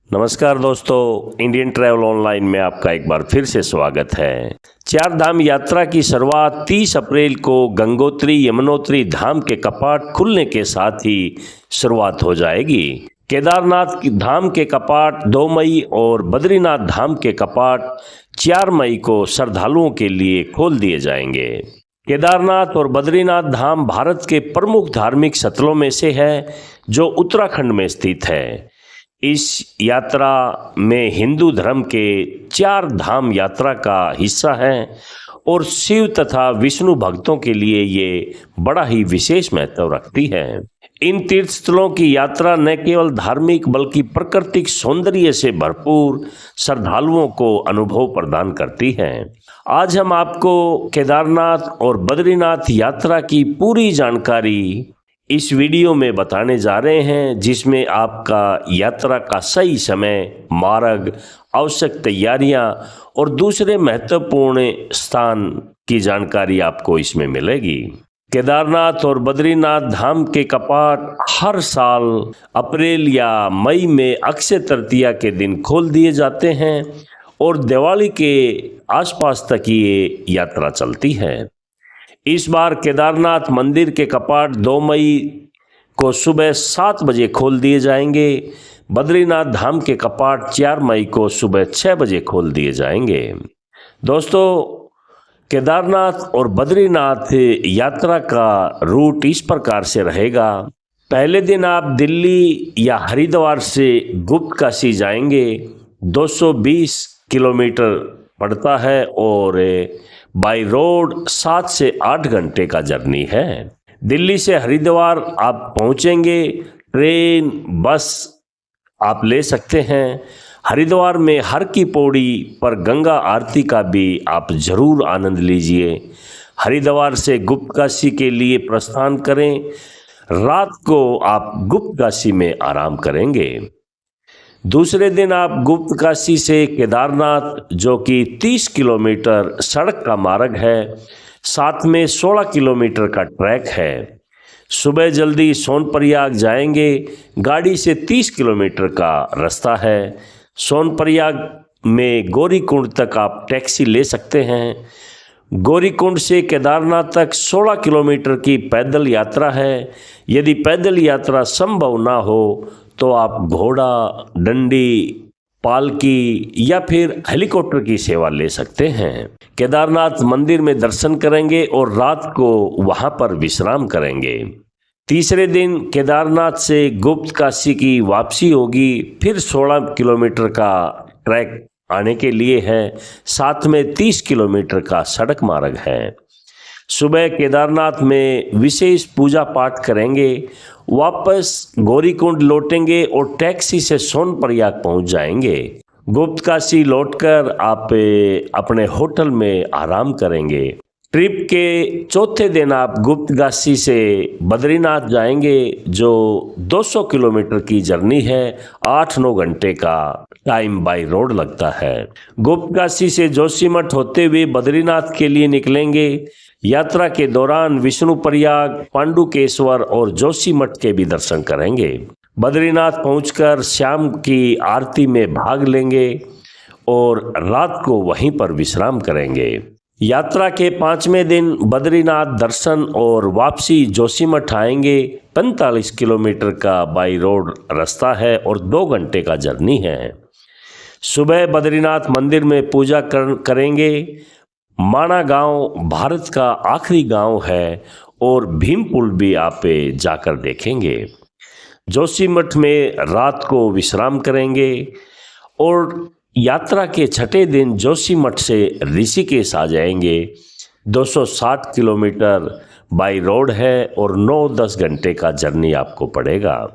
नमस्कार दोस्तों, Indian travel online में आपका एक बार फिर से स्वागत है। चार धाम यात्रा की शुरुआत 30 अप्रैल को गंगोत्री यमुनोत्री धाम के कपाट खुलने के साथ ही शुरुआत हो जाएगी। केदारनाथ धाम के कपाट 2 मई और बद्रीनाथ धाम के कपाट 4 मई को श्रद्धालुओं के लिए खोल दिए जाएंगे। केदारनाथ और बद्रीनाथ धाम भारत के प्रमुख धार्मिक स्थलों में से है जो उत्तराखंड में स्थित है। इस यात्रा में हिंदू धर्म के 4 धाम यात्रा का हिस्सा है और शिव तथा विष्णु भक्तों के लिए ये बड़ा ही विशेष महत्व रखती है। इन तीर्थ स्थलों की यात्रा न केवल धार्मिक बल्कि प्राकृतिक सौंदर्य से भरपूर श्रद्धालुओं को अनुभव प्रदान करती है। आज हम आपको केदारनाथ और बद्रीनाथ यात्रा की पूरी जानकारी इस वीडियो में बताने जा रहे हैं, जिसमें आपका यात्रा का सही समय, मार्ग, आवश्यक तैयारियां और दूसरे महत्वपूर्ण स्थान की जानकारी आपको इसमें मिलेगी। केदारनाथ और बद्रीनाथ धाम के कपाट हर साल अप्रैल या मई में अक्षय तृतीया के दिन खोल दिए जाते हैं और दिवाली के आसपास तक ये यात्रा चलती है। इस बार केदारनाथ मंदिर के कपाट 2 मई को सुबह 7 बजे खोल दिए जाएंगे। बद्रीनाथ धाम के कपाट 4 मई को सुबह 6 बजे खोल दिए जाएंगे। दोस्तों, केदारनाथ और बद्रीनाथ यात्रा का रूट इस प्रकार से रहेगा। पहले दिन आप दिल्ली या हरिद्वार से गुप्त काशी जाएंगे। 220 किलोमीटर पड़ता है और बाई रोड 7 से 8 घंटे का जर्नी है। दिल्ली से हरिद्वार आप पहुंचेंगे, ट्रेन बस आप ले सकते हैं। हरिद्वार में हर की पौड़ी पर गंगा आरती का भी आप जरूर आनंद लीजिए। हरिद्वार से गुप्त काशी के लिए प्रस्थान करें। रात को आप गुप्त काशी में आराम करेंगे। दूसरे दिन आप गुप्त काशी से केदारनाथ, जो कि 30 किलोमीटर सड़क का मार्ग है, साथ में 16 किलोमीटर का ट्रैक है, सुबह जल्दी सोनप्रयाग जाएंगे। गाड़ी से 30 किलोमीटर का रास्ता है। सोनप्रयाग में गौरीकुंड तक आप टैक्सी ले सकते हैं। गौरीकुंड से केदारनाथ तक 16 किलोमीटर की पैदल यात्रा है। यदि पैदल यात्रा संभव ना हो तो आप घोड़ा, डंडी, पालकी या फिर हेलीकॉप्टर की सेवा ले सकते हैं। केदारनाथ मंदिर में दर्शन करेंगे और रात को वहां पर विश्राम करेंगे। तीसरे दिन केदारनाथ से गुप्त काशी की वापसी होगी। फिर 16 किलोमीटर का ट्रैक आने के लिए है, साथ में 30 किलोमीटर का सड़क मार्ग है। सुबह केदारनाथ में विशेष पूजा पाठ करेंगे, वापस गौरीकुंड लौटेंगे और टैक्सी से सोनप्रयाग पहुंच जाएंगे। गुप्त काशी लौटकर आप अपने होटल में आराम करेंगे। ट्रिप के चौथे दिन आप गुप्त काशी से बद्रीनाथ जाएंगे, जो 200 किलोमीटर की जर्नी है। 8-9 घंटे का टाइम बाई रोड लगता है। गुप्त काशी से जोशीमठ होते हुए बद्रीनाथ के लिए निकलेंगे। यात्रा के दौरान विष्णुप्रयाग, पांडुकेश्वर और जोशीमठ के भी दर्शन करेंगे। बद्रीनाथ पहुंचकर शाम की आरती में भाग लेंगे और रात को वहीं पर विश्राम करेंगे। यात्रा के 5वें दिन बद्रीनाथ दर्शन और वापसी जोशीमठ आएंगे। 45 किलोमीटर का बाई रोड रास्ता है और 2 घंटे का जर्नी है। सुबह बद्रीनाथ मंदिर में पूजा करेंगे। माणा गांव भारत का आखिरी गांव है और भीमपुल भी आप जाकर देखेंगे। जोशीमठ में रात को विश्राम करेंगे और यात्रा के 6ठे दिन जोशीमठ से ऋषिकेश आ जाएंगे। 260 किलोमीटर बाई रोड है और 9-10 घंटे का जर्नी आपको पड़ेगा।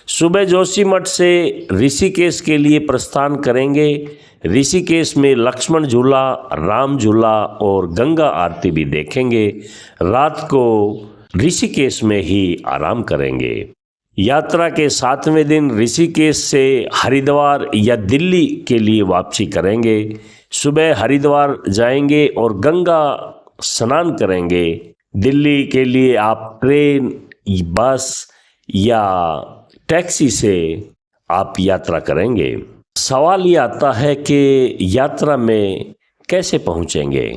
सुबह जोशीमठ से ऋषिकेश के लिए प्रस्थान करेंगे। ऋषिकेश में लक्ष्मण झूला, राम झूला और गंगा आरती भी देखेंगे। रात को ऋषिकेश में ही आराम करेंगे। यात्रा के 7वें दिन ऋषिकेश से हरिद्वार या दिल्ली के लिए वापसी करेंगे। सुबह हरिद्वार जाएंगे और गंगा स्नान करेंगे। दिल्ली के लिए आप ट्रेन, बस या टैक्सी से आप यात्रा करेंगे। सवाल ये आता है कि यात्रा में कैसे पहुंचेंगे।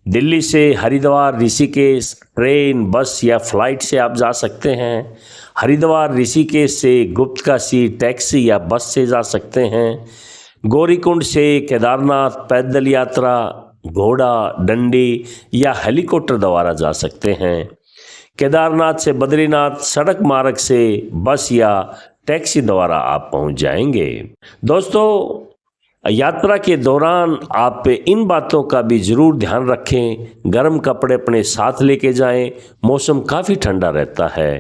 दिल्ली से हरिद्वार, ऋषिकेश ट्रेन, बस या फ्लाइट से आप जा सकते हैं। हरिद्वार ऋषिकेश से गुप्तकाशी टैक्सी या बस से जा सकते हैं। गौरीकुंड से केदारनाथ पैदल यात्रा, घोड़ा, डंडी या हेलीकॉप्टर द्वारा जा सकते हैं। केदारनाथ से बद्रीनाथ सड़क मार्ग से बस या टैक्सी द्वारा आप पहुंच जाएंगे। दोस्तों, यात्रा के दौरान आप इन बातों का भी ज़रूर ध्यान रखें। गर्म कपड़े अपने साथ लेके जाएं, मौसम काफ़ी ठंडा रहता है।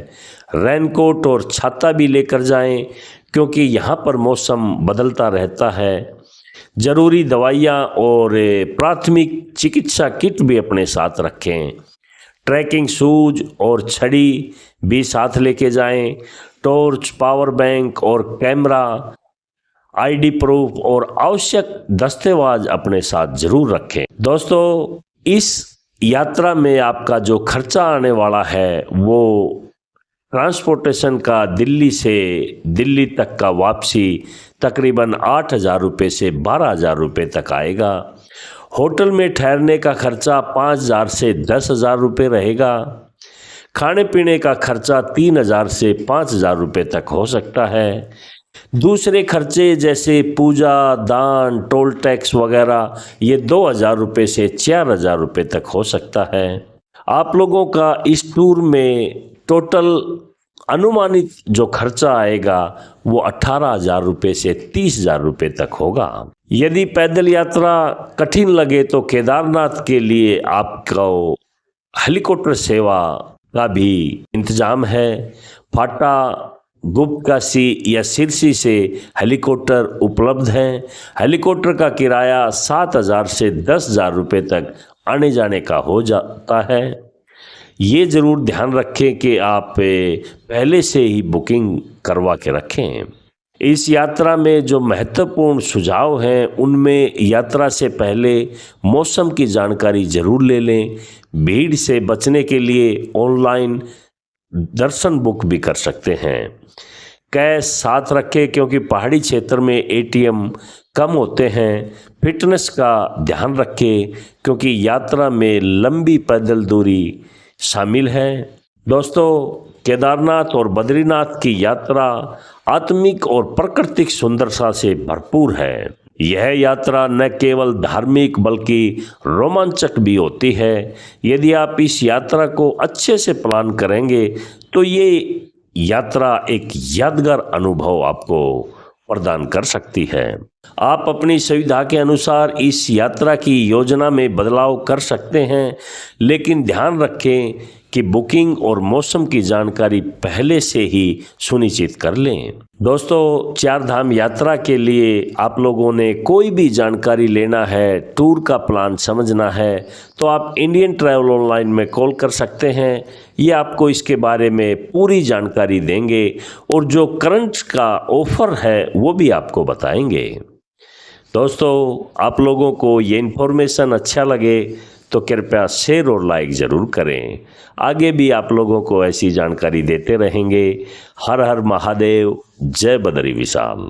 रेनकोट और छाता भी लेकर जाएं क्योंकि यहाँ पर मौसम बदलता रहता है। ज़रूरी दवाइयाँ और प्राथमिक चिकित्सा किट भी अपने साथ रखें। ट्रैकिंग शूज और छड़ी भी साथ लेके जाएं। टॉर्च, पावर बैंक और कैमरा, आईडी प्रूफ और आवश्यक दस्तावेज अपने साथ जरूर रखें। दोस्तों, इस यात्रा में आपका जो खर्चा आने वाला है वो ट्रांसपोर्टेशन का दिल्ली से दिल्ली तक का वापसी तकरीबन 8,000 रुपये से 12,000 रुपये तक आएगा। होटल में ठहरने का खर्चा 5,000 से 10,000 रुपये रहेगा। खाने पीने का खर्चा 3,000 से 5,000 रुपये तक हो सकता है। दूसरे खर्चे जैसे पूजा, दान, टोल टैक्स वगैरह ये 2,000 रुपये से 4,000 रुपये तक हो सकता है। आप लोगों का इस टूर में टोटल अनुमानित जो खर्चा आएगा वो 18,000 रुपये से 30,000 रुपये तक होगा। यदि पैदल यात्रा कठिन लगे तो केदारनाथ के लिए आपको हेलीकॉप्टर सेवा का भी इंतजाम है। फाटा, गुप्तकाशी या सिरसी से हेलीकॉप्टर उपलब्ध हैं। हेलीकॉप्टर का किराया 7,000 से 10,000 रुपये तक आने जाने का हो जाता है। ये ज़रूर ध्यान रखें कि आप पहले से ही बुकिंग करवा के रखें। इस यात्रा में जो महत्वपूर्ण सुझाव हैं उनमें यात्रा से पहले मौसम की जानकारी ज़रूर ले लें। भीड़ से बचने के लिए ऑनलाइन दर्शन बुक भी कर सकते हैं। कैश साथ रखें क्योंकि पहाड़ी क्षेत्र में एटीएम कम होते हैं। फिटनेस का ध्यान रखें क्योंकि यात्रा में लंबी पैदल दूरी शामिल है। दोस्तों, केदारनाथ और बद्रीनाथ की यात्रा आत्मिक और प्राकृतिक सुंदरता से भरपूर है। यह यात्रा न केवल धार्मिक बल्कि रोमांचक भी होती है। यदि आप इस यात्रा को अच्छे से प्लान करेंगे तो ये यात्रा एक यादगार अनुभव आपको प्रदान कर सकती है। आप अपनी सुविधा के अनुसार इस यात्रा की योजना में बदलाव कर सकते हैं, लेकिन ध्यान रखें कि बुकिंग और मौसम की जानकारी पहले से ही सुनिश्चित कर लें। दोस्तों, चार धाम यात्रा के लिए आप लोगों ने कोई भी जानकारी लेना है, टूर का प्लान समझना है तो आप इंडियन ट्रैवल ऑनलाइन में कॉल कर सकते हैं। ये आपको इसके बारे में पूरी जानकारी देंगे और जो करंट का ऑफर है वो भी आपको बताएंगे। दोस्तों, आप लोगों को ये इन्फॉर्मेशन अच्छा लगे तो कृपया शेयर और लाइक ज़रूर करें। आगे भी आप लोगों को ऐसी जानकारी देते रहेंगे। हर हर महादेव, जय बद्री विशाल।